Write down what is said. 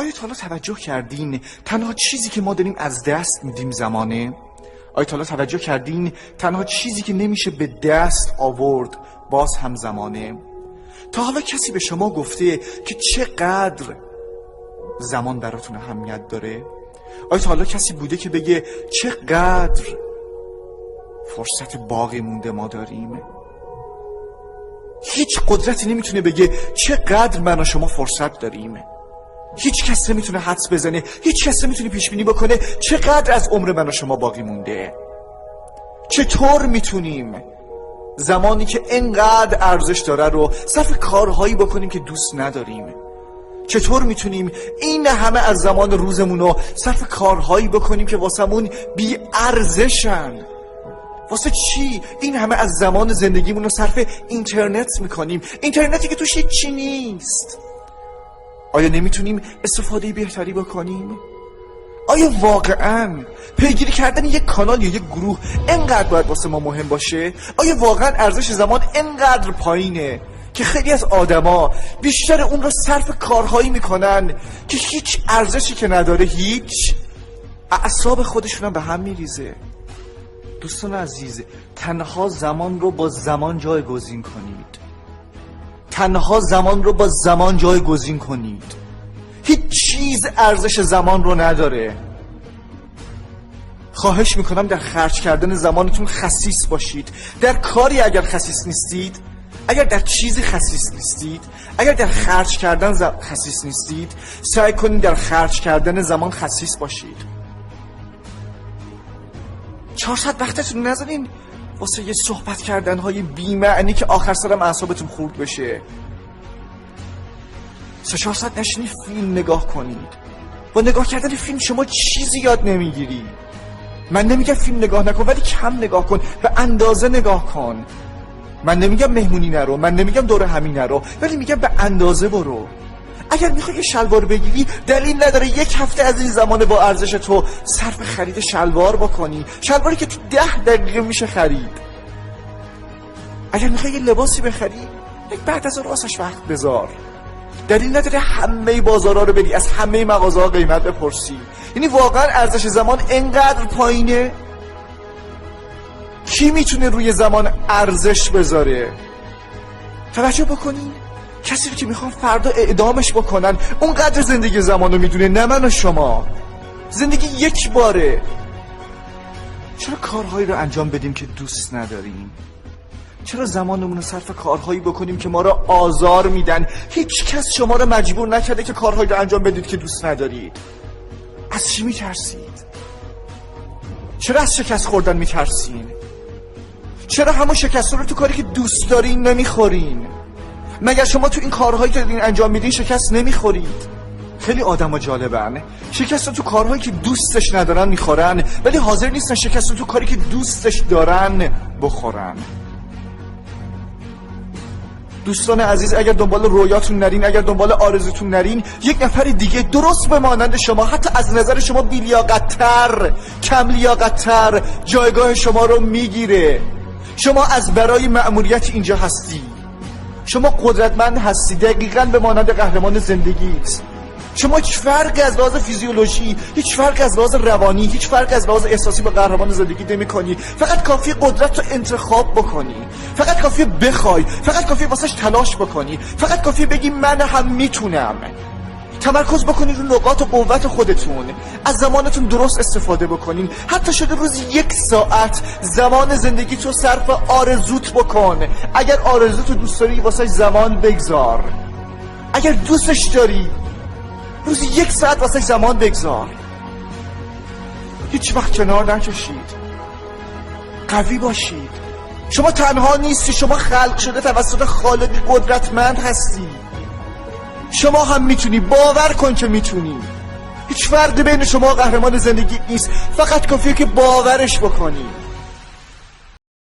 آیا تا حالا توجه کردین تنها چیزی که ما داریم از دست میدیم زمانه؟ آیا تا حالا توجه کردین تنها چیزی که نمیشه به دست آورد باز هم زمانه؟ تا حالا کسی به شما گفته که چقدر زمان براتون اهمیت داره؟ آیا تا حالا کسی بوده که بگه چقدر فرصت باقی مونده ما داریم؟ هیچ قدرتی نمیتونه بگه چقدر من و شما فرصت داریم. هیچ کس نمیتونه حدس بزنه، هیچ کس نمیتونه پیش بینی بکنه چقدر از عمر من و شما باقی مونده. چطور میتونیم زمانی که انقدر ارزش داره رو صرف کارهایی بکنیم که دوست نداریم؟ چطور میتونیم این همه از زمان روزمون رو صرف کارهایی بکنیم که واسمون بی ارزشن؟ واسه چی این همه از زمان زندگیمون رو صرف اینترنت میکنیم؟ اینترنتی که توش هیچی نیست. آیا نمیتونیم استفاده بهتری بکنیم؟ آیا واقعا پیگیری کردن یک کانال یا یک گروه انقدر باید واسه ما مهم باشه؟ آیا واقعا ارزش زمان انقدر پایینه که خیلی از آدما بیشتر اون رو صرف کارهایی میکنن که هیچ ارزشی که نداره، هیچ، اعصاب خودشون هم به هم میریزه؟ دوستان عزیز، تنها زمان رو با زمان جایگزین کنید. تنها زمان رو با زمان جایگزین کنید. هیچ چیز ارزش زمان رو نداره. خواهش میکنم در خرج کردن زمانتون خسیس باشید. در کاری اگر خسیس نیستید، اگر در چیزی خسیس نیستید، اگر در خرج کردن خسیس نیستید، سعی کنید در خرج کردن زمان خسیس باشید. 4 ساعت وقتتون نذارین واسه یه صحبت کردن های بی معنی که آخر سرم اعصابتون خورد بشه. 3-4 ساعت نشینید فیلم نگاه کنید. با نگاه کردن فیلم شما چیزی یاد نمیگیری. من نمیگم فیلم نگاه نکن، ولی کم نگاه کن، به اندازه نگاه کن. من نمیگم مهمونی نرو، من نمیگم دور همی نرو، ولی میگم به اندازه برو. اگر میخوای یه شلوار بگیری، دلیل نداره 1 هفته از این زمان با ارزش تو صرف خرید شلوار بکنی، شلواری که تو 10 دقیقه میشه خرید. اگر میخوای یه لباسی بخری، بعد از راستش وقت بذار. دلیل نداره همه بازارها رو بری از همه مغازه‌ها قیمت بپرسی. یعنی واقعا ارزش زمان انقدر پایینه؟ کی میتونه روی زمان ارزش بذاره؟ توجه بکنین، کسی رو که میخوان فردا اعدامش بکنن اونقدر زندگی زمان رو میدونه، نه من و شما. زندگی یک باره. چرا کارهایی رو انجام بدیم که دوست نداریم؟ چرا زمانمون رو صرف کارهایی بکنیم که ما رو آزار میدن؟ هیچ کس شما رو مجبور نکرده که کارهایی رو انجام بدید که دوست ندارید. از چی میترسید؟ چرا از شکست خوردن میترسین؟ چرا همون شکست رو تو کاری که دوست دارین نمیخورین؟ مگر شما تو این کارهایی که دارین انجام میدین شکست نمیخورید؟ خیلی آدما جالبن، شکست رو تو کارهایی که دوستش ندارن میخورن، ولی حاضر نیستن شکست رو تو کاری که دوستش دارن بخورن. دوستان عزیز، اگر دنبال رویاتون نرین، اگر دنبال آرزوتون نرین، یک نفر دیگه درست به مانند شما، حتی از نظر شما بی‌لیاقت‌تر، کم لیاقت‌تر جایگاه شما رو میگیره. شما از برای مأموریت اینجا هستی. شما قدرتمند هستی، دقیقاً به مانند قهرمان زندگیت. شما هیچ فرقی از لحاظ فیزیولوژی، هیچ فرقی از لحاظ روانی، هیچ فرقی از لحاظ احساسی با قهرمان زندگی نمی‌کنی. فقط کافیه قدرت رو انتخاب بکنی، فقط کافیه بخوای، فقط کافیه واسش تلاش بکنی، فقط کافیه بگی من هم میتونم. تمرکز بکنید رو نقاط قوت خودتون، از زمانتون درست استفاده بکنین. حتی شده روزی 1 ساعت زمان زندگی تو صرف آرزوت بکن. اگر آرزوتو دوست داری واسش زمان بگذار. اگر دوستش داری روزی 1 ساعت واسه زمان بگذار. هیچ وقت کنار نکشید. قوی باشید. شما تنها نیستی، شما خلق شده توسط خالقی قدرتمند هستی. شما هم میتونی، باور کن که میتونی. هیچ فرقی بین شما و قهرمان زندگی نیست، فقط کافیه که باورش بکنی.